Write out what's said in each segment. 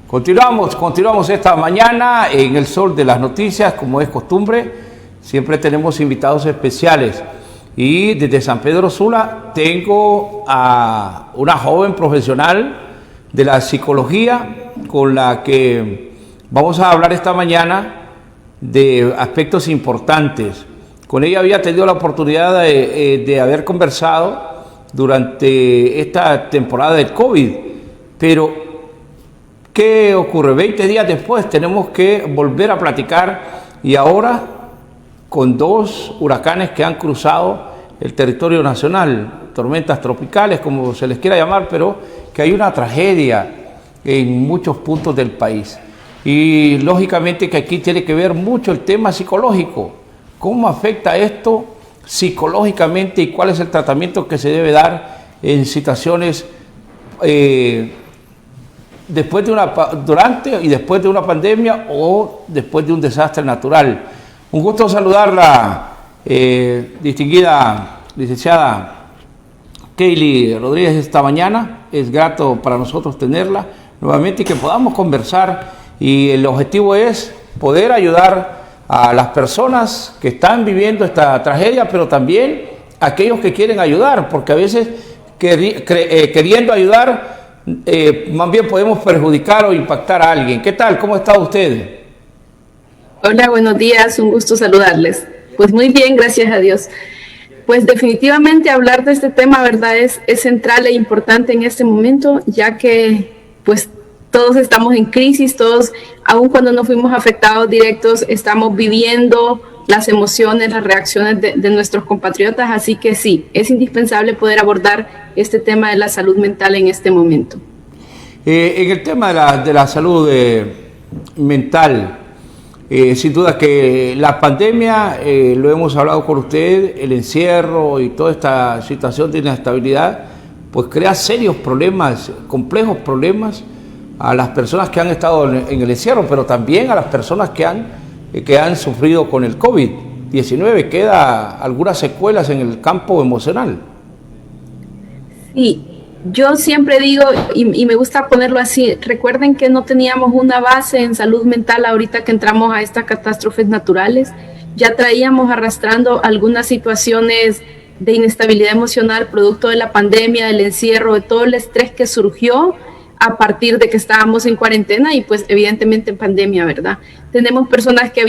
Continuamos esta mañana en el sol de las noticias, como es costumbre. Siempre tenemos invitados especiales. Y desde San Pedro Sula tengo a una joven profesional de la psicología con la que vamos a hablar esta mañana de aspectos importantes. Con ella había tenido la oportunidad de haber conversado durante esta temporada del COVID, pero ¿qué ocurre? 20 días después tenemos que volver a platicar y ahora con dos huracanes que han cruzado el territorio nacional, tormentas tropicales, como se les quiera llamar, pero que hay una tragedia en muchos puntos del país. Y lógicamente que aquí tiene que ver mucho el tema psicológico. ¿Cómo afecta esto psicológicamente y cuál es el tratamiento que se debe dar en situaciones durante y después de una pandemia o después de un desastre natural? Un gusto saludarla, distinguida licenciada Keili Rodríguez, esta mañana. Es grato para nosotros tenerla nuevamente y que podamos conversar, y el objetivo es poder ayudar a las personas que están viviendo esta tragedia, pero también a aquellos que quieren ayudar, porque a veces queriendo ayudar más bien podemos perjudicar o impactar a alguien. ¿Qué tal? ¿Cómo está usted? Hola, buenos días, un gusto saludarles. Pues muy bien, gracias a Dios. Pues definitivamente hablar de este tema, ¿verdad? Es central e importante en este momento, ya que pues todos estamos en crisis, todos, aun cuando no fuimos afectados directos, estamos viviendo las emociones, las reacciones de nuestros compatriotas, así que sí, es indispensable poder abordar este tema de la salud mental en este momento. En el tema de la salud mental, sin duda que la pandemia, lo hemos hablado con usted, el encierro y toda esta situación de inestabilidad, pues crea serios problemas, complejos problemas a las personas que han estado en el encierro, pero también a las personas que han sufrido con el COVID-19. Queda algunas secuelas en el campo emocional. Sí, yo siempre digo, y me gusta ponerlo así, recuerden que no teníamos una base en salud mental ahorita que entramos a estas catástrofes naturales. Ya traíamos arrastrando algunas situaciones de inestabilidad emocional producto de la pandemia, del encierro, de todo el estrés que surgió a partir de que estábamos en cuarentena y pues evidentemente en pandemia, ¿verdad? Tenemos personas que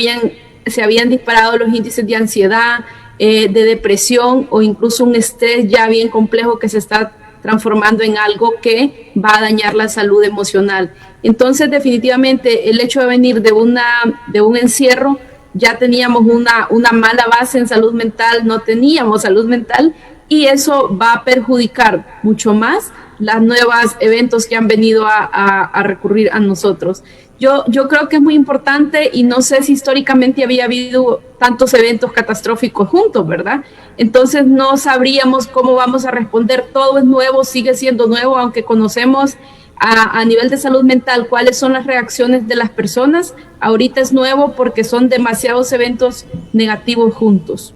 se habían disparado los índices de ansiedad, de depresión o incluso un estrés ya bien complejo que se está transformando en algo que va a dañar la salud emocional. Entonces definitivamente el hecho de venir de un encierro, ya teníamos una mala base en salud mental, no teníamos salud mental, y eso va a perjudicar mucho más los nuevos eventos que han venido a recurrir a nosotros. Yo creo que es muy importante, y no sé si históricamente había habido tantos eventos catastróficos juntos, ¿verdad? Entonces no sabríamos cómo vamos a responder. Todo es nuevo, sigue siendo nuevo, aunque conocemos a nivel de salud mental cuáles son las reacciones de las personas. Ahorita es nuevo porque son demasiados eventos negativos juntos.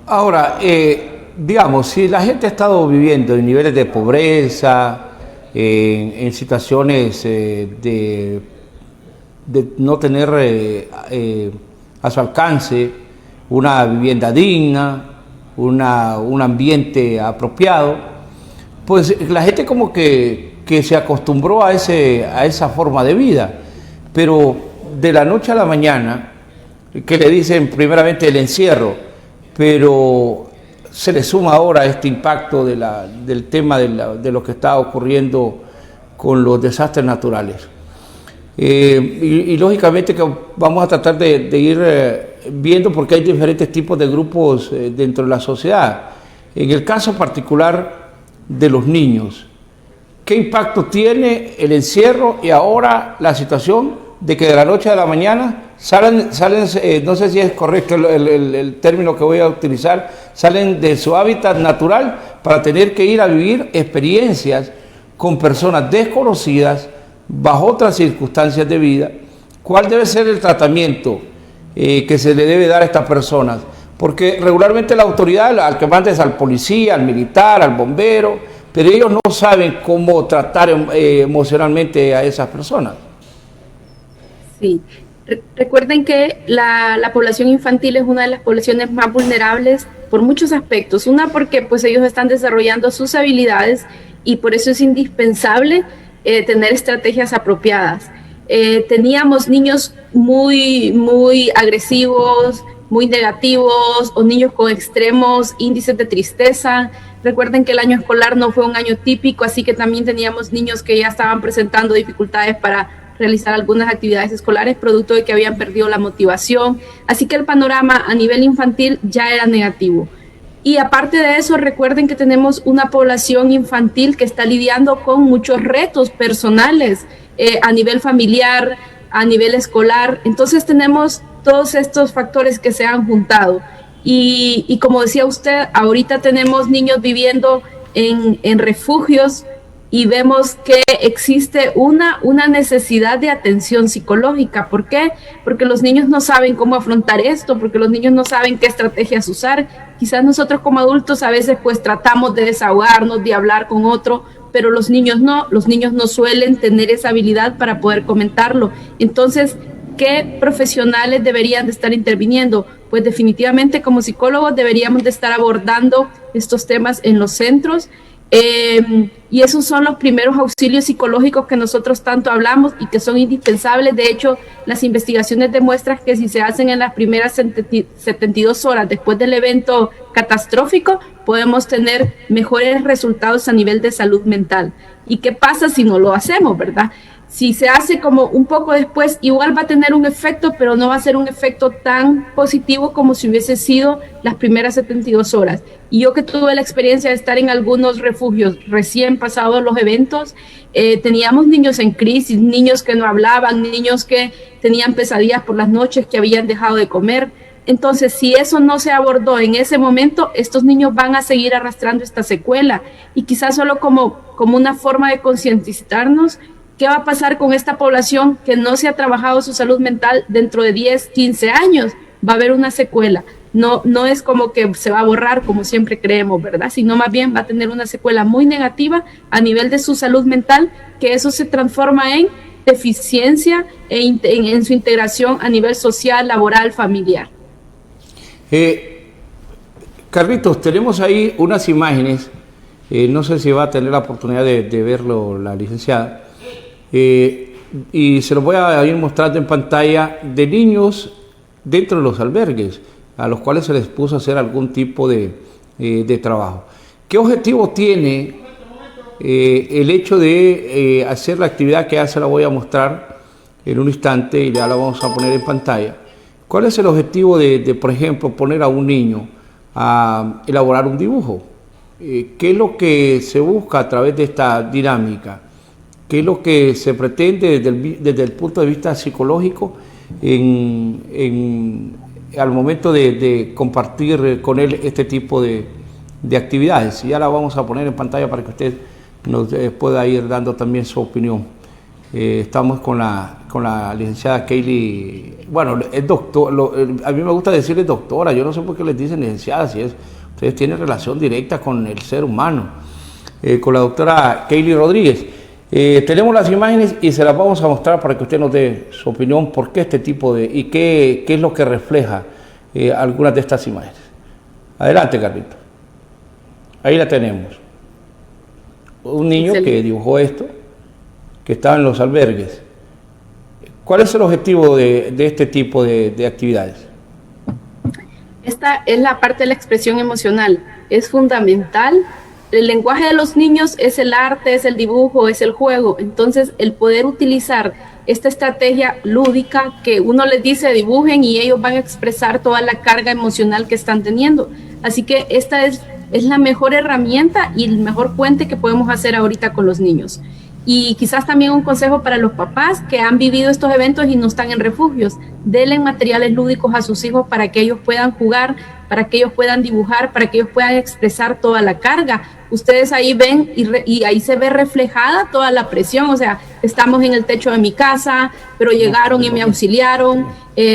Ahora, digamos, si la gente ha estado viviendo en niveles de pobreza, en situaciones de no tener a su alcance una vivienda digna, un ambiente apropiado, pues la gente como que se acostumbró a esa forma de vida, pero de la noche a la mañana, que le dicen primeramente el encierro, pero se le suma ahora este impacto del tema de lo que está ocurriendo con los desastres naturales. Y lógicamente que vamos a tratar de ir viendo, porque hay diferentes tipos de grupos dentro de la sociedad. En el caso particular de los niños, ¿qué impacto tiene el encierro y ahora la situación de que de la noche a la mañana salen, no sé si es correcto el término que voy a utilizar, salen de su hábitat natural para tener que ir a vivir experiencias con personas desconocidas, bajo otras circunstancias de vida? ¿Cuál debe ser el tratamiento que se le debe dar a estas personas? Porque regularmente la autoridad, al que mandes al policía, al militar, al bombero, pero ellos no saben cómo tratar emocionalmente a esas personas. Sí. Recuerden que la población infantil es una de las poblaciones más vulnerables por muchos aspectos. Una, porque pues ellos están desarrollando sus habilidades y por eso es indispensable tener estrategias apropiadas. Teníamos niños muy agresivos, muy negativos, o niños con extremos índices de tristeza. Recuerden que el año escolar no fue un año típico, así que también teníamos niños que ya estaban presentando dificultades para realizar algunas actividades escolares, producto de que habían perdido la motivación. Así que el panorama a nivel infantil ya era negativo. Y aparte de eso, recuerden que tenemos una población infantil que está lidiando con muchos retos personales a nivel familiar, a nivel escolar. Entonces tenemos todos estos factores que se han juntado. Y como decía usted, ahorita tenemos niños viviendo en refugios y vemos que existe una necesidad de atención psicológica. ¿Por qué? Porque los niños no saben cómo afrontar esto, porque los niños no saben qué estrategias usar. Quizás nosotros como adultos a veces pues tratamos de desahogarnos, de hablar con otro, pero los niños no suelen tener esa habilidad para poder comentarlo. Entonces, ¿qué profesionales deberían de estar interviniendo? Pues definitivamente como psicólogos deberíamos de estar abordando estos temas en los centros. Y esos son los primeros auxilios psicológicos que nosotros tanto hablamos y que son indispensables. De hecho, las investigaciones demuestran que si se hacen en las primeras 72 horas después del evento catastrófico, podemos tener mejores resultados a nivel de salud mental. ¿Y qué pasa si no lo hacemos, verdad? Si se hace como un poco después, igual va a tener un efecto, pero no va a ser un efecto tan positivo como si hubiese sido las primeras 72 horas. Y yo que tuve la experiencia de estar en algunos refugios recién pasados los eventos, teníamos niños en crisis, niños que no hablaban, niños que tenían pesadillas por las noches, que habían dejado de comer. Entonces, si eso no se abordó en ese momento, estos niños van a seguir arrastrando esta secuela. Y quizás solo como una forma de concientizarnos, ¿qué va a pasar con esta población que no se ha trabajado su salud mental dentro de 10, 15 años? Va a haber una secuela. No es como que se va a borrar como siempre creemos, ¿verdad? Sino más bien va a tener una secuela muy negativa a nivel de su salud mental, que eso se transforma en deficiencia en su integración a nivel social, laboral, familiar. Carlitos, tenemos ahí unas imágenes, no sé si va a tener la oportunidad de verlo la licenciada, y se los voy a ir mostrando en pantalla de niños dentro de los albergues a los cuales se les puso a hacer algún tipo de trabajo. ¿Qué objetivo tiene el hecho de hacer la actividad que ya se la voy a mostrar en un instante y ya la vamos a poner en pantalla? ¿Cuál es el objetivo de, por ejemplo, poner a un niño a elaborar un dibujo? ¿Qué es lo que se busca a través de esta dinámica? ¿Qué es lo que se pretende desde el punto de vista psicológico al momento de compartir con él este tipo de actividades? Ya la vamos a poner en pantalla para que usted nos pueda ir dando también su opinión. Estamos con la licenciada Kaylee, bueno, es doctor, a mí me gusta decirle doctora, yo no sé por qué les dicen licenciada, si ustedes tienen relación directa con el ser humano, con la doctora Kaylee Rodríguez. Tenemos las imágenes y se las vamos a mostrar para que usted nos dé su opinión, por qué este tipo y qué es lo que refleja algunas de estas imágenes. Adelante, Carlito. Ahí la tenemos. Un niño que dibujó esto, que estaba en los albergues. ¿Cuál es el objetivo de este tipo de actividades? Esta es la parte de la expresión emocional. Es fundamental. El lenguaje de los niños es el arte, es el dibujo, es el juego. Entonces, el poder utilizar esta estrategia lúdica que uno les dice dibujen y ellos van a expresar toda la carga emocional que están teniendo. Así que esta es la mejor herramienta y el mejor puente que podemos hacer ahorita con los niños. Y quizás también un consejo para los papás que han vivido estos eventos y no están en refugios. Denle materiales lúdicos a sus hijos para que ellos puedan jugar, para que ellos puedan dibujar, para que ellos puedan expresar toda la carga. Ustedes ahí ven y ahí se ve reflejada toda la presión. O sea, estamos en el techo de mi casa, pero llegaron y me auxiliaron.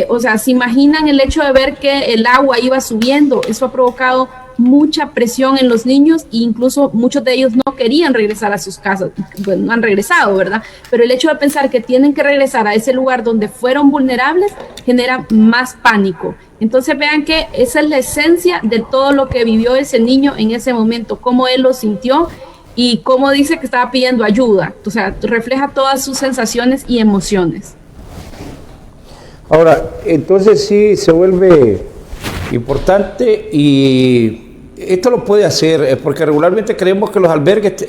O sea, se imaginan el hecho de ver que el agua iba subiendo. Eso ha provocado mucha presión en los niños e incluso muchos de ellos no querían regresar a sus casas. Bueno, no han regresado, ¿verdad? Pero el hecho de pensar que tienen que regresar a ese lugar donde fueron vulnerables genera más pánico. Entonces vean que esa es la esencia de todo lo que vivió ese niño en ese momento, cómo él lo sintió y cómo dice que estaba pidiendo ayuda. O sea, refleja todas sus sensaciones y emociones. Ahora, entonces sí se vuelve importante y esto lo puede hacer, porque regularmente creemos que los albergues,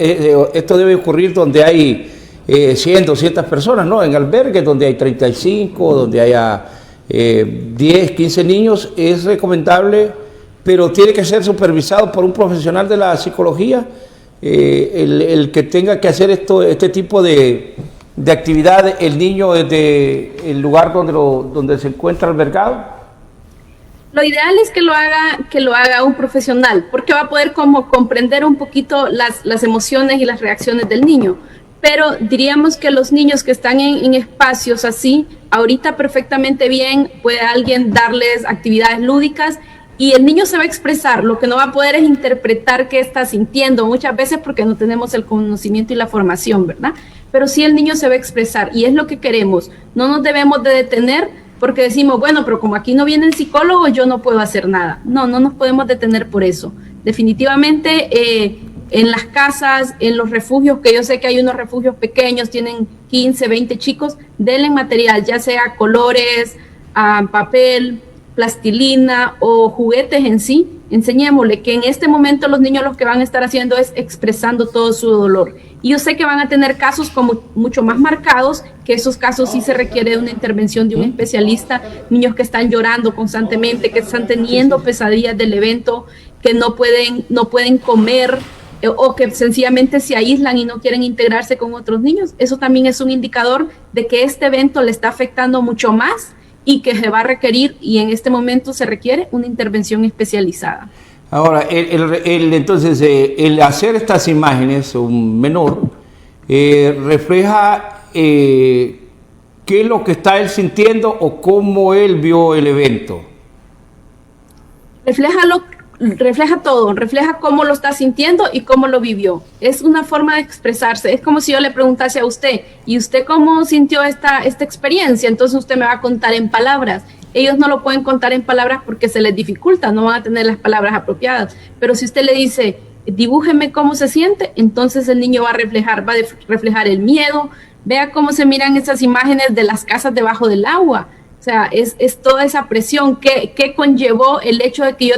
esto debe ocurrir donde hay 100, 200 personas, ¿no? En albergues donde hay 35, donde haya 10, 15 niños, es recomendable, pero tiene que ser supervisado por un profesional de la psicología, el que tenga que hacer este tipo de actividad, el niño desde el lugar donde se encuentra albergado. Lo ideal es que lo haga un profesional, porque va a poder como comprender un poquito las emociones y las reacciones del niño. Pero diríamos que los niños que están en espacios así, ahorita perfectamente bien puede alguien darles actividades lúdicas y el niño se va a expresar. Lo que no va a poder es interpretar qué está sintiendo muchas veces porque no tenemos el conocimiento y la formación, ¿verdad? Pero sí el niño se va a expresar y es lo que queremos. No nos debemos de detener porque decimos, bueno, pero como aquí no vienen psicólogos, yo no puedo hacer nada. No nos podemos detener por eso. Definitivamente, en las casas, en los refugios, que yo sé que hay unos refugios pequeños, tienen 15, 20 chicos, denle material, ya sea colores, papel, plastilina o juguetes en sí. Enseñémosle que en este momento los niños lo que van a estar haciendo es expresando todo su dolor. Y yo sé que van a tener casos como mucho más marcados, que esos casos sí se requiere de una intervención de un especialista, niños que están llorando constantemente, que están teniendo pesadillas del evento, que no pueden comer, o que sencillamente se aíslan y no quieren integrarse con otros niños. Eso también es un indicador de que este evento le está afectando mucho más y que se va a requerir, y en este momento se requiere una intervención especializada. Ahora, entonces, el hacer estas imágenes, un menor, refleja qué es lo que está él sintiendo o cómo él vio el evento. Refleja todo, refleja cómo lo está sintiendo y cómo lo vivió. Es una forma de expresarse. Es como si yo le preguntase a usted, ¿y usted cómo sintió esta experiencia? Entonces usted me va a contar en palabras. Ellos no lo pueden contar en palabras porque se les dificulta, no van a tener las palabras apropiadas. Pero si usted le dice, dibújeme cómo se siente, entonces el niño va a reflejar el miedo. Vea cómo se miran esas imágenes de las casas debajo del agua. O sea, es toda esa presión que conllevó el hecho de que yo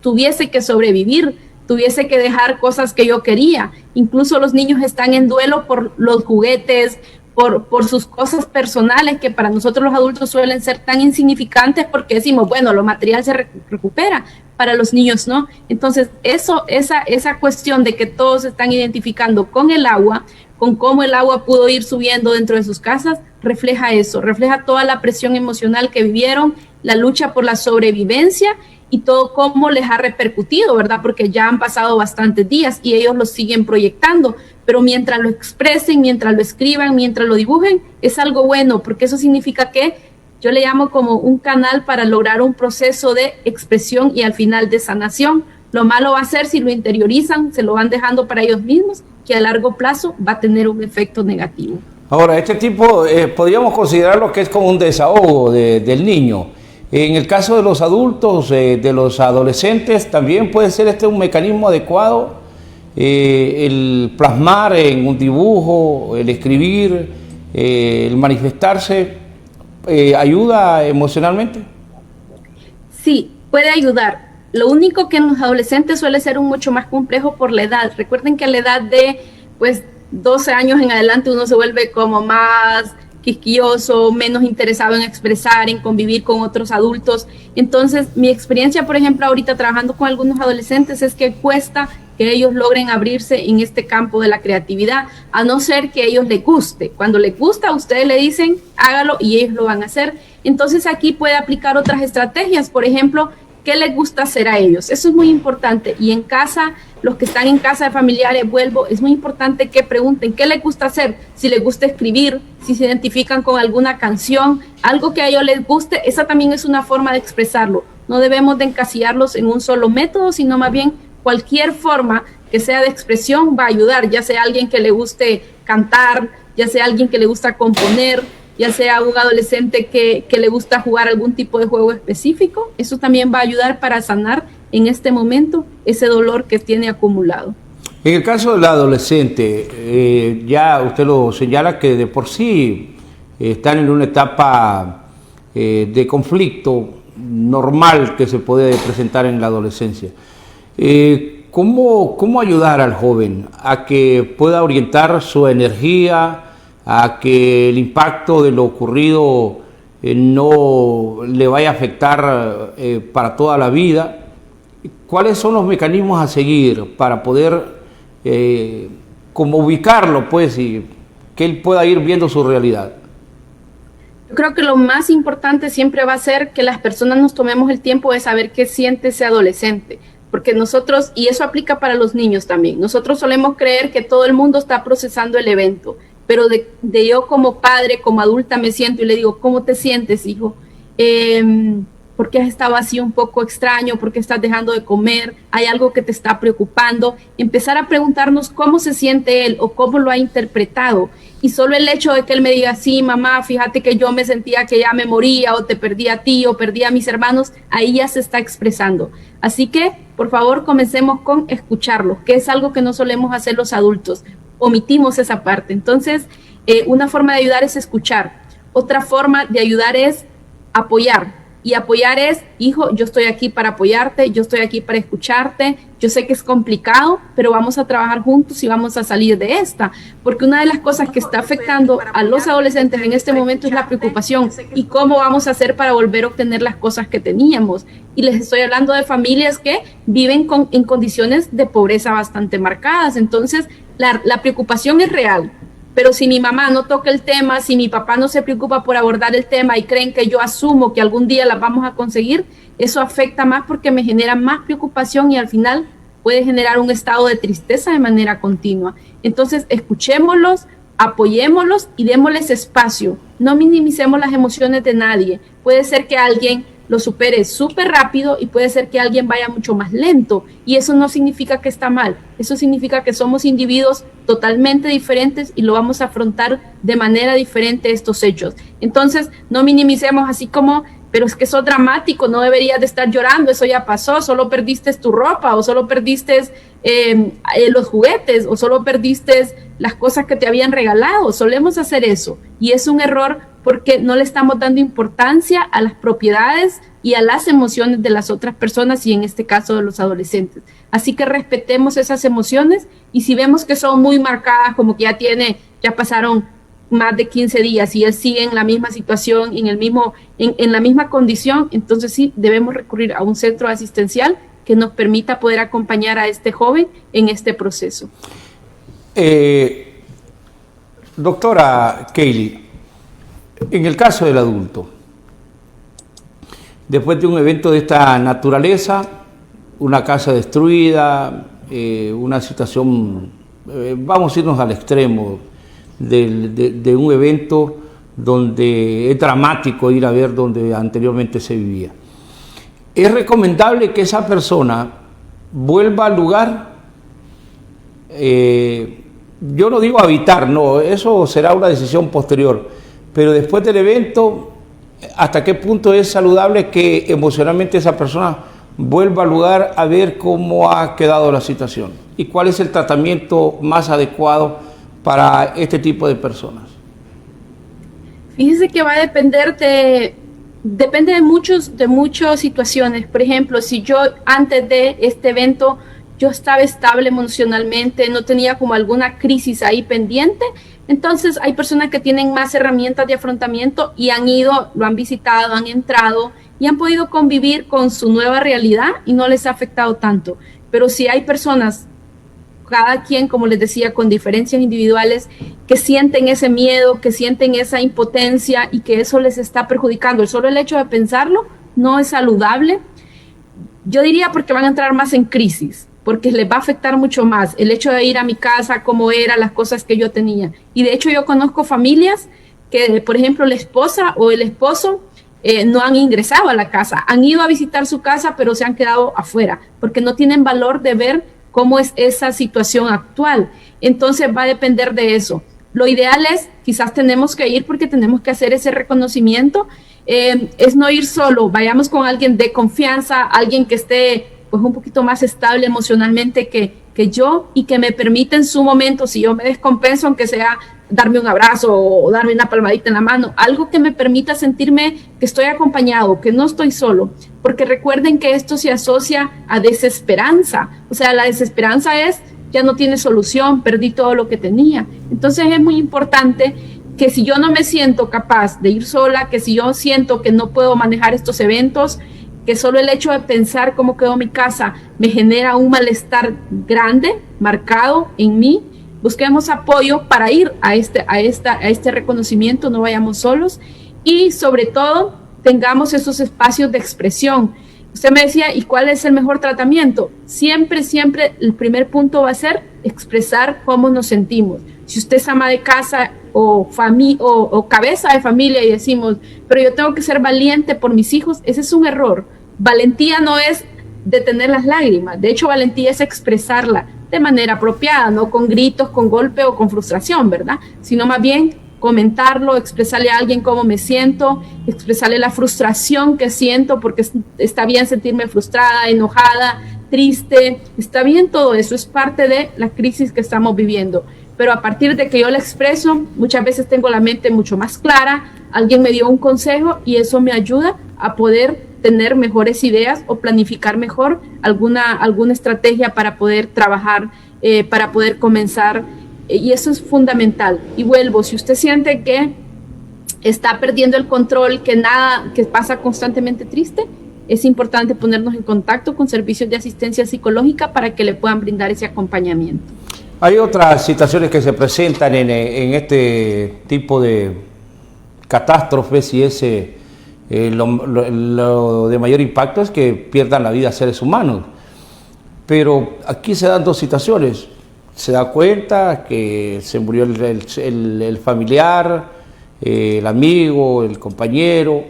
tuviese que sobrevivir, tuviese que dejar cosas que yo quería. Incluso los niños están en duelo por los juguetes, por sus cosas personales, que para nosotros los adultos suelen ser tan insignificantes porque decimos, bueno, lo material se recupera, para los niños no. Entonces, esa cuestión de que todos se están identificando con el agua, con cómo el agua pudo ir subiendo dentro de sus casas, refleja eso, refleja toda la presión emocional que vivieron, la lucha por la sobrevivencia y todo cómo les ha repercutido, ¿verdad? Porque ya han pasado bastantes días y ellos lo siguen proyectando, pero mientras lo expresen, mientras lo escriban, mientras lo dibujen, es algo bueno, porque eso significa que yo le llamo como un canal para lograr un proceso de expresión y al final de sanación. Lo malo va a ser si lo interiorizan, se lo van dejando para ellos mismos, que a largo plazo va a tener un efecto negativo. Ahora, este tipo podríamos considerarlo que es como un desahogo del niño. En el caso de los adultos, de los adolescentes, también puede ser un mecanismo adecuado, el plasmar en un dibujo, el escribir, el manifestarse, ¿ayuda emocionalmente? Sí, puede ayudar. Lo único que en los adolescentes suele ser mucho más complejo por la edad. Recuerden que a la edad de 12 años en adelante uno se vuelve como más quisquilloso, menos interesado en expresar, en convivir con otros adultos. Entonces, mi experiencia, por ejemplo, ahorita trabajando con algunos adolescentes es que cuesta que ellos logren abrirse en este campo de la creatividad, a no ser que a ellos les guste. Cuando les gusta, ustedes le dicen, hágalo y ellos lo van a hacer. Entonces, aquí puede aplicar otras estrategias, por ejemplo, ¿qué les gusta hacer a ellos? Eso es muy importante. Y en casa, los que están en casa de familiares, es muy importante que pregunten qué les gusta hacer, si les gusta escribir, si se identifican con alguna canción, algo que a ellos les guste, esa también es una forma de expresarlo. no debemos de encasillarlos en un solo método, sino más bien cualquier forma que sea de expresión va a ayudar, ya sea alguien que le guste cantar, ya sea alguien que le gusta componer, ya sea un adolescente que le gusta jugar algún tipo de juego específico, eso también va a ayudar para sanar en este momento ese dolor que tiene acumulado. En el caso del adolescente, ya usted lo señala que de por sí están en una etapa de conflicto normal que se puede presentar en la adolescencia. ¿Cómo ayudar al joven a que pueda orientar su energía, a que el impacto de lo ocurrido no le vaya a afectar para toda la vida? ¿Cuáles son los mecanismos a seguir para poder como ubicarlo, pues, y que él pueda ir viendo su realidad? Yo creo que lo más importante siempre va a ser que las personas nos tomemos el tiempo de saber qué siente ese adolescente, porque nosotros, y eso aplica para los niños también, nosotros solemos creer que todo el mundo está procesando el evento, pero de yo como padre, como adulta me siento y le digo, ¿cómo te sientes, hijo? ¿Por qué has estado así un poco extraño? ¿Por qué estás dejando de comer? ¿Hay algo que te está preocupando? Empezar a preguntarnos cómo se siente él o cómo lo ha interpretado. Y solo el hecho de que él me diga, sí, mamá, fíjate que yo me sentía que ya me moría, o te perdí a ti, o perdí a mis hermanos, ahí ya se está expresando. Así que, por favor, comencemos con escucharlo, que es algo que no solemos hacer los adultos. Omitimos esa parte. Entonces, una forma de ayudar es escuchar. Otra forma de ayudar es apoyar. Y apoyar es, hijo, yo estoy aquí para apoyarte, yo estoy aquí para escucharte, yo sé que es complicado, pero vamos a trabajar juntos y vamos a salir de esta, porque una de las cosas que está afectando a los adolescentes en este momento es la preocupación y cómo vamos a hacer para volver a obtener las cosas que teníamos. Y les estoy hablando de familias que viven en condiciones de pobreza bastante marcadas, entonces la preocupación es real. Pero si mi mamá no toca el tema, si mi papá no se preocupa por abordar el tema y creen que yo asumo que algún día las vamos a conseguir, eso afecta más porque me genera más preocupación y al final puede generar un estado de tristeza de manera continua. Entonces, escuchémoslos, apoyémoslos y démosles espacio. No minimicemos las emociones de nadie. Puede ser que alguien lo supere súper rápido y puede ser que alguien vaya mucho más lento y eso no significa que está mal, eso significa que somos individuos totalmente diferentes y lo vamos a afrontar de manera diferente estos hechos. Entonces no minimicemos así como, pero es que sos dramático, no deberías de estar llorando, eso ya pasó, solo perdiste tu ropa o solo perdiste los juguetes o solo perdiste las cosas que te habían regalado. Solemos hacer eso y es un error porque no le estamos dando importancia a las propiedades y a las emociones de las otras personas y en este caso de los adolescentes. Así que respetemos esas emociones y si vemos que son muy marcadas, como que ya pasaron más de 15 días y él sigue en la misma situación, en la misma condición, entonces sí debemos recurrir a un centro asistencial que nos permita poder acompañar a este joven en este proceso. Doctora Keili, en el caso del adulto, después de un evento de esta naturaleza, una casa destruida, una situación, vamos a irnos al extremo de un evento donde es dramático ir a ver donde anteriormente se vivía. ¿Es recomendable que esa persona vuelva al lugar? Yo no digo habitar, no, eso será una decisión posterior. Pero después del evento, ¿hasta qué punto es saludable que emocionalmente esa persona vuelva al lugar a ver cómo ha quedado la situación? ¿Y cuál es el tratamiento más adecuado para este tipo de personas? Fíjese que va a depender depende de muchas situaciones. Por ejemplo, si yo antes de este evento yo estaba estable emocionalmente, no tenía como alguna crisis ahí pendiente, entonces hay personas que tienen más herramientas de afrontamiento y han ido, lo han visitado, han entrado y han podido convivir con su nueva realidad y no les ha afectado tanto. Pero si hay personas, cada quien, como les decía, con diferencias individuales, que sienten ese miedo, que sienten esa impotencia y que eso les está perjudicando, solo el hecho de pensarlo no es saludable. Yo diría porque van a entrar más en crisis, porque les va a afectar mucho más el hecho de ir a mi casa, cómo era, las cosas que yo tenía. Y de hecho yo conozco familias que, por ejemplo, la esposa o el esposo no han ingresado a la casa, han ido a visitar su casa, pero se han quedado afuera, porque no tienen valor de ver cómo es esa situación actual. Entonces va a depender de eso. Lo ideal es, quizás tenemos que ir porque tenemos que hacer ese reconocimiento, es no ir solo, vayamos con alguien de confianza, alguien que esté pues un poquito más estable emocionalmente que yo y que me permita en su momento, si yo me descompenso, aunque sea darme un abrazo o darme una palmadita en la mano, algo que me permita sentirme que estoy acompañado, que no estoy solo, porque recuerden que esto se asocia a desesperanza, o sea, la desesperanza es ya no tiene solución, perdí todo lo que tenía. Entonces es muy importante que si yo no me siento capaz de ir sola, que si yo siento que no puedo manejar estos eventos, que solo el hecho de pensar cómo quedó mi casa me genera un malestar grande, marcado en mí, busquemos apoyo para ir a este reconocimiento, no vayamos solos y sobre todo tengamos esos espacios de expresión. Usted me decía, ¿y cuál es el mejor tratamiento? Siempre el primer punto va a ser expresar cómo nos sentimos. Si usted es ama de casa o cabeza de familia y decimos, pero yo tengo que ser valiente por mis hijos, ese es un error. Valentía no es detener las lágrimas, de hecho valentía es expresarla de manera apropiada, no con gritos, con golpe o con frustración, ¿verdad? Sino más bien comentarlo, expresarle a alguien cómo me siento, expresarle la frustración que siento, porque está bien sentirme frustrada, enojada, triste, está bien todo eso, es parte de la crisis que estamos viviendo. Pero a partir de que yo la expreso, muchas veces tengo la mente mucho más clara, alguien me dio un consejo y eso me ayuda a poder tener mejores ideas o planificar mejor alguna estrategia para poder trabajar, para poder comenzar. Y eso es fundamental. Y vuelvo, si usted siente que está perdiendo el control, que pasa constantemente triste, es importante ponernos en contacto con servicios de asistencia psicológica para que le puedan brindar ese acompañamiento. Hay otras situaciones que se presentan en este tipo de catástrofes y lo de mayor impacto es que pierdan la vida seres humanos. Pero aquí se dan dos situaciones. Se da cuenta que se murió el familiar, el amigo, el compañero,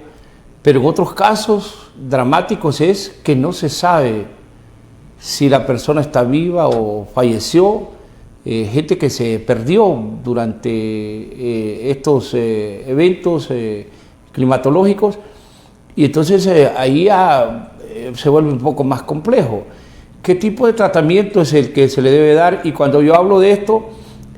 pero en otros casos dramáticos es que no se sabe si la persona está viva o falleció, gente que se perdió durante estos eventos climatológicos, y entonces ahí se vuelve un poco más complejo. ¿Qué tipo de tratamiento es el que se le debe dar? Y cuando yo hablo de esto,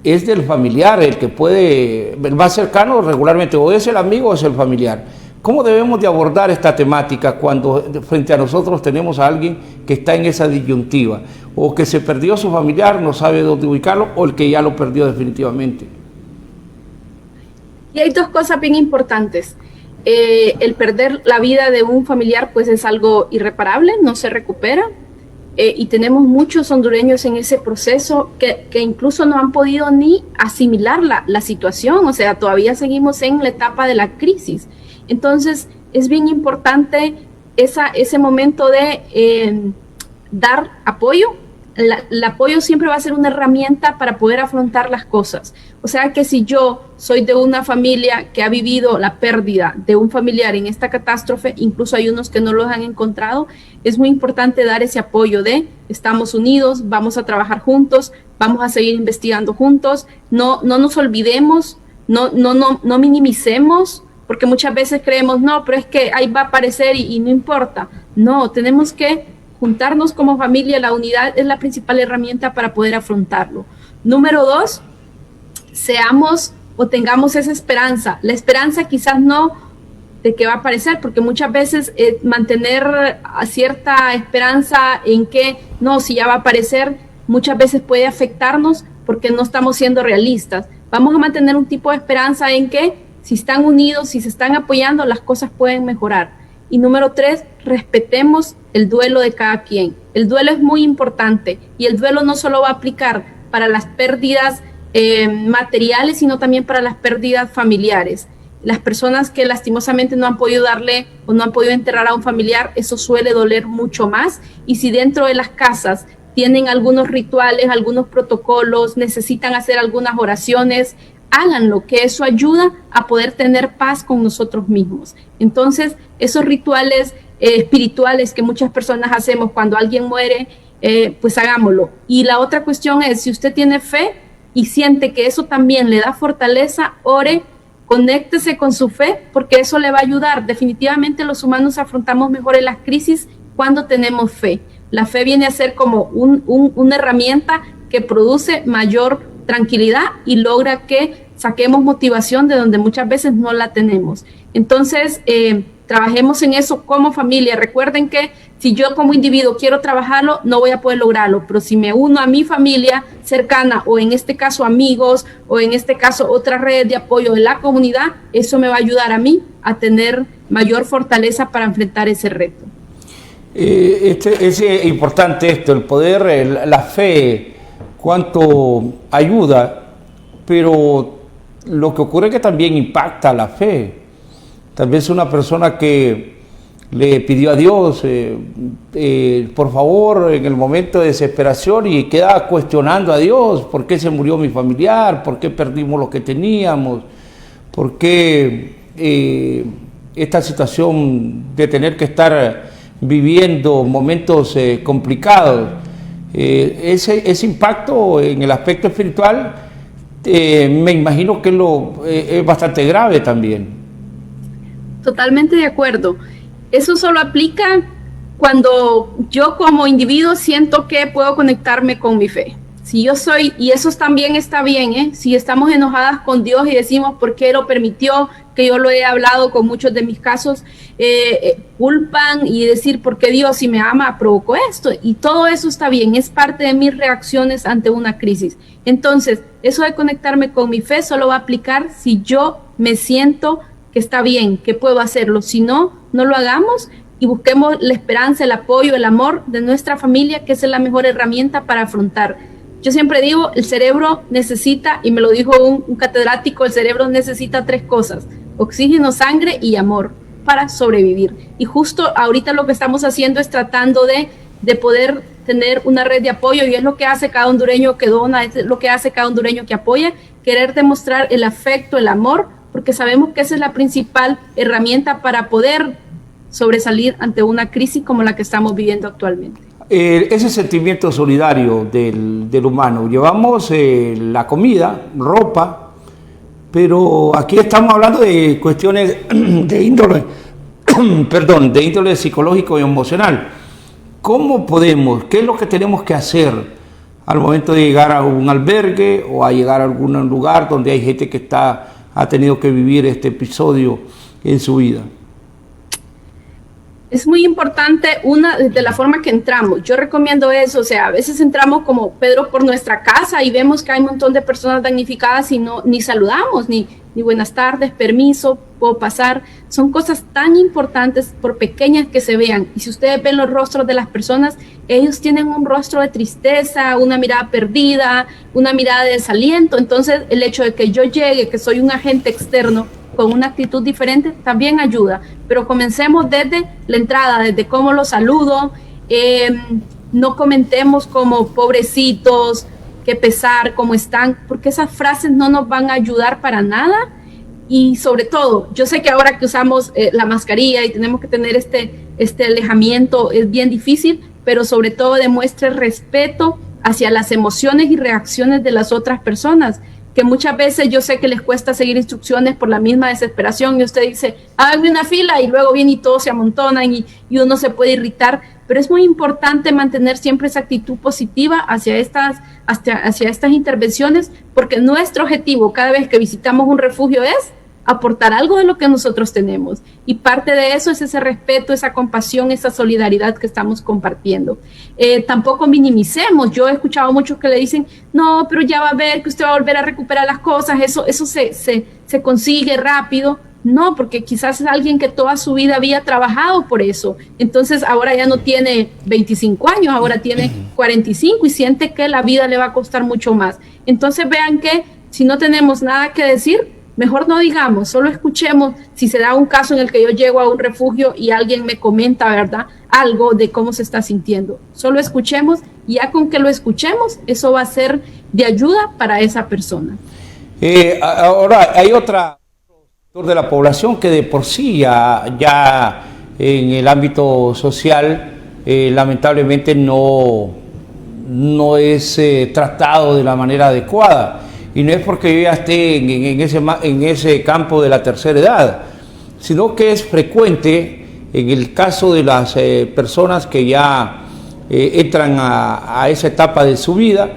es del familiar, el que puede, el más cercano regularmente, o es el amigo o es el familiar. ¿Cómo debemos de abordar esta temática cuando frente a nosotros tenemos a alguien que está en esa disyuntiva? O que se perdió su familiar, no sabe dónde ubicarlo, o el que ya lo perdió definitivamente. Y hay dos cosas bien importantes. El perder la vida de un familiar pues es algo irreparable, no se recupera. Y tenemos muchos hondureños en ese proceso que incluso no han podido ni asimilar la situación, o sea, todavía seguimos en la etapa de la crisis. Entonces, es bien importante ese momento de dar apoyo. El apoyo siempre va a ser una herramienta para poder afrontar las cosas. O sea que si yo soy de una familia que ha vivido la pérdida de un familiar en esta catástrofe, incluso hay unos que no los han encontrado, es muy importante dar ese apoyo de estamos unidos, vamos a trabajar juntos, vamos a seguir investigando juntos, no nos olvidemos, no minimicemos, porque muchas veces creemos, no, pero es que ahí va a aparecer y no importa. No, tenemos que juntarnos como familia, la unidad es la principal herramienta para poder afrontarlo. Número 2, seamos o tengamos esa esperanza. La esperanza quizás no de que va a aparecer, porque muchas veces mantener cierta esperanza en que no, si ya va a aparecer, muchas veces puede afectarnos porque no estamos siendo realistas. Vamos a mantener un tipo de esperanza en que si están unidos, si se están apoyando, las cosas pueden mejorar. Y número 3, respetemos el duelo de cada quien. El duelo es muy importante y el duelo no solo va a aplicar para las pérdidas materiales, sino también para las pérdidas familiares. Las personas que lastimosamente no han podido darle o no han podido enterrar a un familiar, eso suele doler mucho más. Y si dentro de las casas tienen algunos rituales, algunos protocolos, necesitan hacer algunas oraciones, háganlo, que eso ayuda a poder tener paz con nosotros mismos. Entonces, esos rituales espirituales que muchas personas hacemos cuando alguien muere, pues hagámoslo. Y la otra cuestión es, si usted tiene fe y siente que eso también le da fortaleza, ore, conéctese con su fe, porque eso le va a ayudar. Definitivamente los humanos afrontamos mejor en las crisis cuando tenemos fe. La fe viene a ser como una herramienta que produce mayor tranquilidad y logra que saquemos motivación de donde muchas veces no la tenemos. Entonces, trabajemos en eso como familia. Recuerden que si yo como individuo quiero trabajarlo, no voy a poder lograrlo, pero si me uno a mi familia cercana, o en este caso amigos, o en este caso otra red de apoyo de la comunidad, eso me va a ayudar a mí a tener mayor fortaleza para enfrentar ese reto. Es importante esto, el poder, la fe, cuánto ayuda, pero lo que ocurre es que también impacta la fe. Tal vez una persona que le pidió a Dios, por favor, en el momento de desesperación, y queda cuestionando a Dios, ¿por qué se murió mi familiar? ¿Por qué perdimos lo que teníamos? ¿Por qué esta situación de tener que estar viviendo momentos complicados? Ese impacto en el aspecto espiritual, me imagino que es bastante grave también. Totalmente de acuerdo. Eso solo aplica cuando yo como individuo siento que puedo conectarme con mi fe. Si yo soy, y eso también está bien, si estamos enojadas con Dios y decimos por qué lo permitió, que yo lo he hablado con muchos de mis casos, culpan y decir por qué Dios, si me ama, provocó esto, y todo eso está bien, es parte de mis reacciones ante una crisis. Entonces, eso de conectarme con mi fe solo va a aplicar si yo me siento que está bien, que puedo hacerlo. Si no, no lo hagamos y busquemos la esperanza, el apoyo, el amor de nuestra familia, que es la mejor herramienta para afrontar. Yo siempre digo, el cerebro necesita, y me lo dijo un catedrático, el cerebro necesita 3 cosas: oxígeno, sangre y amor para sobrevivir. Y justo ahorita lo que estamos haciendo es tratando de poder tener una red de apoyo, y es lo que hace cada hondureño que dona, es lo que hace cada hondureño que apoya, querer demostrar el afecto, el amor, porque sabemos que esa es la principal herramienta para poder sobresalir ante una crisis como la que estamos viviendo actualmente. Ese sentimiento solidario del humano. Llevamos la comida, ropa, pero aquí estamos hablando de cuestiones de índole, de índole psicológico y emocional. ¿Cómo podemos, qué es lo que tenemos que hacer al momento de llegar a un albergue o a llegar a algún lugar donde hay gente que ha tenido que vivir este episodio en su vida? Es muy importante de la forma que entramos. Yo recomiendo eso, o sea, a veces entramos como Pedro por nuestra casa y vemos que hay un montón de personas damnificadas y ni saludamos, ni buenas tardes, permiso, puedo pasar. Son cosas tan importantes, por pequeñas que se vean. Y si ustedes ven los rostros de las personas, ellos tienen un rostro de tristeza, una mirada perdida, una mirada de desaliento. Entonces, el hecho de que yo llegue, que soy un agente externo, con una actitud diferente, también ayuda. Pero comencemos desde la entrada, desde cómo los saludo. No comentemos como pobrecitos, qué pesar, cómo están, porque esas frases no nos van a ayudar para nada. Y sobre todo, yo sé que ahora que usamos la mascarilla y tenemos que tener este alejamiento, es bien difícil, pero sobre todo demuestre respeto hacia las emociones y reacciones de las otras personas, que muchas veces yo sé que les cuesta seguir instrucciones por la misma desesperación, y usted dice, háganme una fila, y luego viene y todos se amontonan y uno se puede irritar, pero es muy importante mantener siempre esa actitud positiva hacia estas intervenciones, porque nuestro objetivo cada vez que visitamos un refugio es aportar algo de lo que nosotros tenemos, y parte de eso es ese respeto, esa compasión, esa solidaridad que estamos compartiendo. Tampoco minimicemos. Yo he escuchado muchos que le dicen, no, pero ya va a ver que usted va a volver a recuperar las cosas, eso se consigue rápido. No, porque quizás es alguien que toda su vida había trabajado por eso, entonces ahora ya no tiene 25 años, ahora tiene 45 y siente que la vida le va a costar mucho más. Entonces vean que si no tenemos nada que decir, mejor no digamos, solo escuchemos. Si se da un caso en el que yo llego a un refugio y alguien me comenta, ¿verdad?, algo de cómo se está sintiendo, solo escuchemos, y ya con que lo escuchemos, eso va a ser de ayuda para esa persona. Ahora, hay otra sector de la población que de por sí ya en el ámbito social lamentablemente no es tratado de la manera adecuada. Y no es porque yo ya esté en ese campo de la tercera edad, sino que es frecuente en el caso de las personas que ya entran a esa etapa de su vida,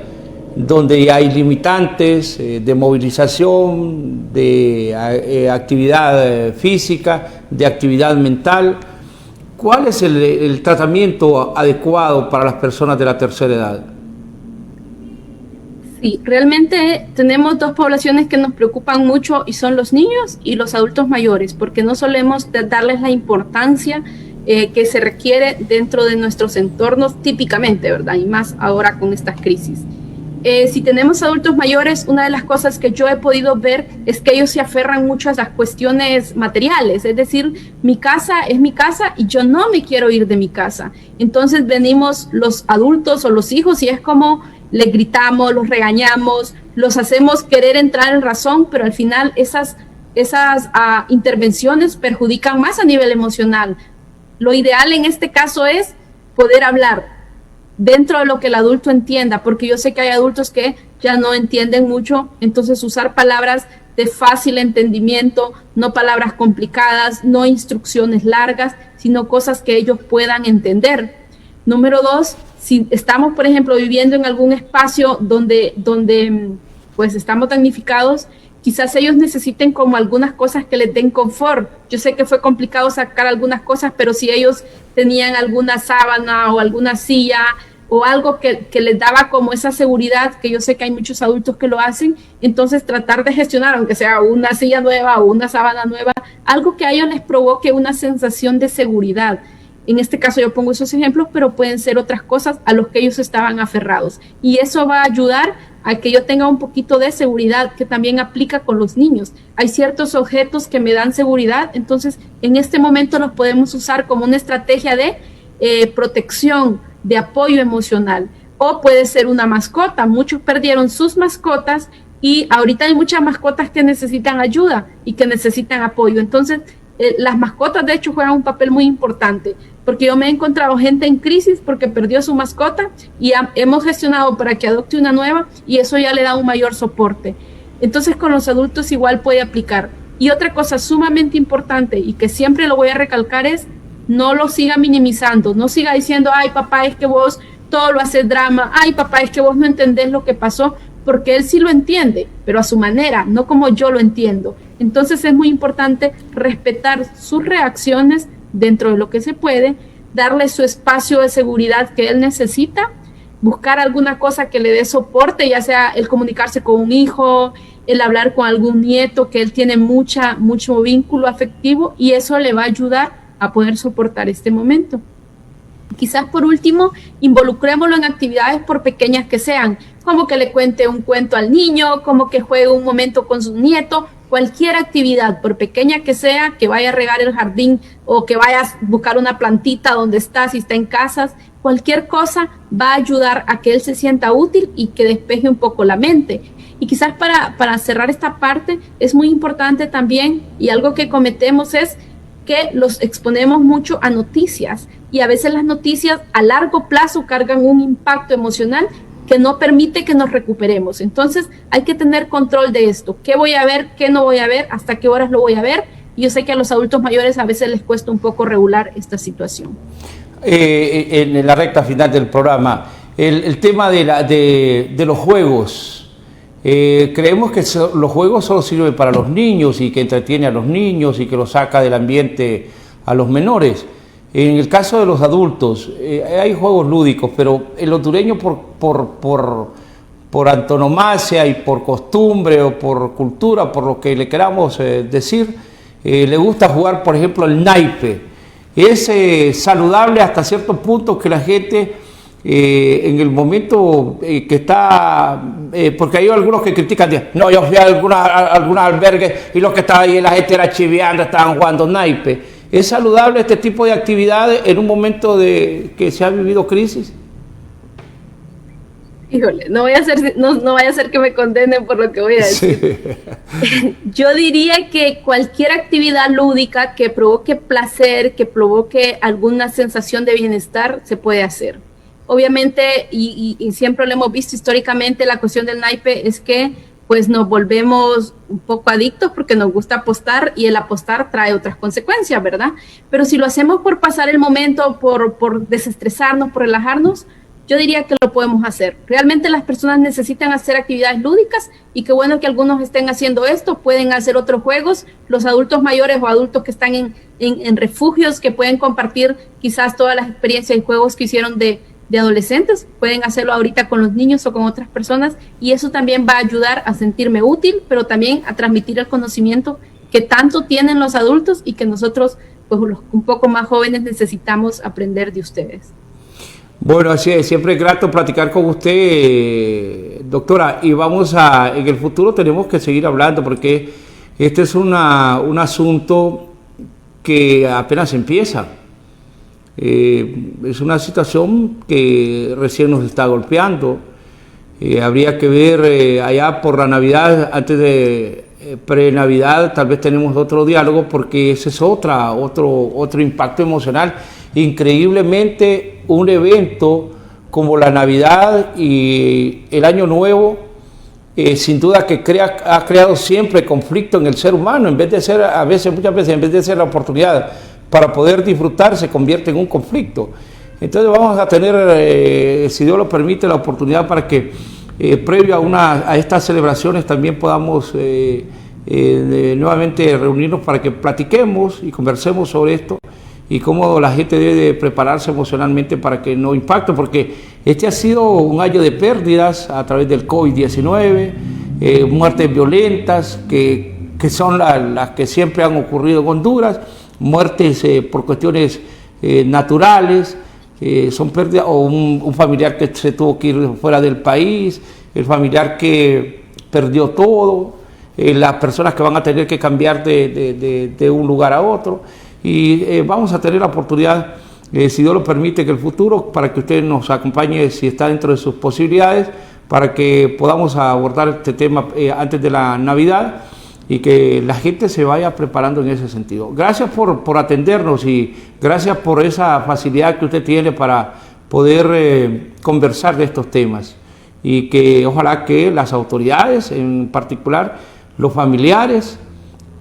donde ya hay limitantes de movilización, de actividad física, de actividad mental. ¿Cuál es el tratamiento adecuado para las personas de la tercera edad? Sí, realmente tenemos dos poblaciones que nos preocupan mucho y son los niños y los adultos mayores, porque no solemos darles la importancia que se requiere dentro de nuestros entornos típicamente, ¿verdad? Y más ahora con estas crisis. Si tenemos adultos mayores, una de las cosas que yo he podido ver es que ellos se aferran mucho a las cuestiones materiales, es decir, mi casa es mi casa y yo no me quiero ir de mi casa. Entonces venimos los adultos o los hijos y es como les gritamos, los regañamos, los hacemos querer entrar en razón, pero al final esas intervenciones perjudican más a nivel emocional. Lo ideal en este caso es poder hablar dentro de lo que el adulto entienda, porque yo sé que hay adultos que ya no entienden mucho, entonces usar palabras de fácil entendimiento, no palabras complicadas, no instrucciones largas, sino cosas que ellos puedan entender. Número 2, si estamos, por ejemplo, viviendo en algún espacio donde pues estamos damnificados, quizás ellos necesiten como algunas cosas que les den confort. Yo sé que fue complicado sacar algunas cosas, pero si ellos tenían alguna sábana o alguna silla o algo que les daba como esa seguridad, que yo sé que hay muchos adultos que lo hacen, entonces tratar de gestionar, aunque sea una silla nueva o una sábana nueva, algo que a ellos les provoque una sensación de seguridad. En este caso yo pongo esos ejemplos, pero pueden ser otras cosas a los que ellos estaban aferrados. Y eso va a ayudar a que yo tenga un poquito de seguridad, que también aplica con los niños. Hay ciertos objetos que me dan seguridad, entonces en este momento los podemos usar como una estrategia de protección, de apoyo emocional. O puede ser una mascota. Muchos perdieron sus mascotas y ahorita hay muchas mascotas que necesitan ayuda y que necesitan apoyo. Entonces, las mascotas de hecho juegan un papel muy importante, porque yo me he encontrado gente en crisis porque perdió su mascota y hemos gestionado para que adopte una nueva y eso ya le da un mayor soporte. Entonces con los adultos igual puede aplicar. Y otra cosa sumamente importante y que siempre lo voy a recalcar es no lo siga minimizando, no siga diciendo, ay papá, es que vos todo lo haces drama, ay papá, es que vos no entendés lo que pasó, porque él sí lo entiende, pero a su manera, no como yo lo entiendo. Entonces es muy importante respetar sus reacciones dentro de lo que se puede, darle su espacio de seguridad que él necesita, buscar alguna cosa que le dé soporte, ya sea el comunicarse con un hijo, el hablar con algún nieto que él tiene mucho vínculo afectivo y eso le va a ayudar a poder soportar este momento. Quizás por último, involucrémoslo en actividades por pequeñas que sean, como que le cuente un cuento al niño, como que juegue un momento con su nieto, cualquier actividad, por pequeña que sea, que vaya a regar el jardín o que vaya a buscar una plantita donde está, si está en casas, cualquier cosa va a ayudar a que él se sienta útil y que despeje un poco la mente. Y quizás para cerrar esta parte, es muy importante también, y algo que cometemos es que los exponemos mucho a noticias y a veces las noticias a largo plazo cargan un impacto emocional que no permite que nos recuperemos. Entonces hay que tener control de esto. ¿Qué voy a ver? ¿Qué no voy a ver? ¿Hasta qué horas lo voy a ver? Y yo sé que a los adultos mayores a veces les cuesta un poco regular esta situación. En la recta final del programa, el tema de los juegos. Creemos que los juegos solo sirven para los niños y que entretiene a los niños y que los saca del ambiente a los menores. En el caso de los adultos, hay juegos lúdicos, pero el hondureño por antonomasia y por costumbre o por cultura, por lo que le queramos decir, le gusta jugar, por ejemplo, el naipe. Es saludable hasta cierto punto que la gente en el momento que está, porque hay algunos que critican, no, yo fui a algunos albergues y los que estaban ahí la gente era chiviando, estaban jugando naipe. ¿Es saludable este tipo de actividades en un momento de que se ha vivido crisis? Híjole, no vaya a ser que me condenen por lo que voy a decir. Sí. Yo diría que cualquier actividad lúdica que provoque placer, que provoque alguna sensación de bienestar, se puede hacer. Obviamente, y siempre lo hemos visto históricamente, la cuestión del naipe es que pues nos volvemos un poco adictos porque nos gusta apostar y el apostar trae otras consecuencias, ¿verdad? Pero si lo hacemos por pasar el momento, por desestresarnos, por relajarnos, yo diría que lo podemos hacer. Realmente las personas necesitan hacer actividades lúdicas y qué bueno que algunos estén haciendo esto, pueden hacer otros juegos, los adultos mayores o adultos que están en refugios, que pueden compartir quizás todas las experiencias y juegos que hicieron de adolescentes, pueden hacerlo ahorita con los niños o con otras personas y eso también va a ayudar a sentirme útil, pero también a transmitir el conocimiento que tanto tienen los adultos y que nosotros, pues los un poco más jóvenes, necesitamos aprender de ustedes. Bueno, así es, siempre es grato platicar con usted, doctora, y en el futuro tenemos que seguir hablando porque este es un asunto que apenas empieza. Es una situación que recién nos está golpeando. Habría que ver allá por la Navidad, antes de pre-Navidad, tal vez tenemos otro diálogo porque ese es otro impacto emocional. Increíblemente, un evento como la Navidad y el Año Nuevo, sin duda que ha creado siempre conflicto en el ser humano, en vez de ser, muchas veces, en vez de ser la oportunidad para poder disfrutar, se convierte en un conflicto. Entonces vamos a tener, si Dios lo permite, la oportunidad para que previo a estas celebraciones también podamos nuevamente reunirnos para que platiquemos y conversemos sobre esto y cómo la gente debe de prepararse emocionalmente para que no impacte, porque este ha sido un año de pérdidas a través del COVID-19, muertes violentas que son las que siempre han ocurrido en Honduras, muertes por cuestiones naturales, son pérdidas, o un familiar que se tuvo que ir fuera del país, el familiar que perdió todo, las personas que van a tener que cambiar de un lugar a otro, y vamos a tener la oportunidad, si Dios lo permite, que el futuro, para que usted nos acompañe si está dentro de sus posibilidades, para que podamos abordar este tema antes de la Navidad, y que la gente se vaya preparando en ese sentido. Gracias por atendernos y gracias por esa facilidad que usted tiene para poder conversar de estos temas, y que ojalá que las autoridades, en particular los familiares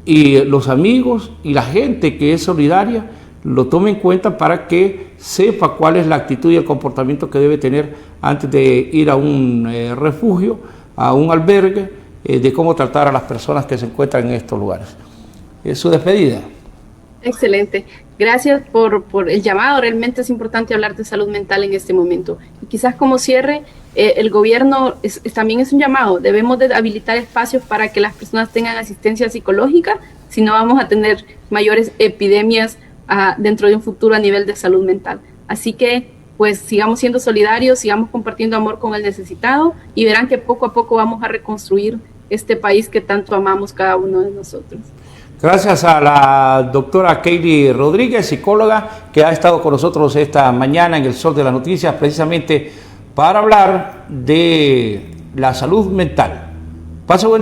y los amigos y la gente que es solidaria, lo tome en cuenta para que sepa cuál es la actitud y el comportamiento que debe tener antes de ir a un refugio, a un albergue, de cómo tratar a las personas que se encuentran en estos lugares. Es su despedida. Excelente. Gracias por el llamado. Realmente es importante hablar de salud mental en este momento. Y quizás como cierre, el gobierno también es un llamado. Debemos de habilitar espacios para que las personas tengan asistencia psicológica, si no vamos a tener mayores epidemias dentro de un futuro a nivel de salud mental. Así que pues sigamos siendo solidarios, sigamos compartiendo amor con el necesitado y verán que poco a poco vamos a reconstruir este país que tanto amamos cada uno de nosotros. Gracias a la doctora Keili Rodríguez, psicóloga, que ha estado con nosotros esta mañana en el Sol de las Noticias, precisamente para hablar de la salud mental. Pase buen día.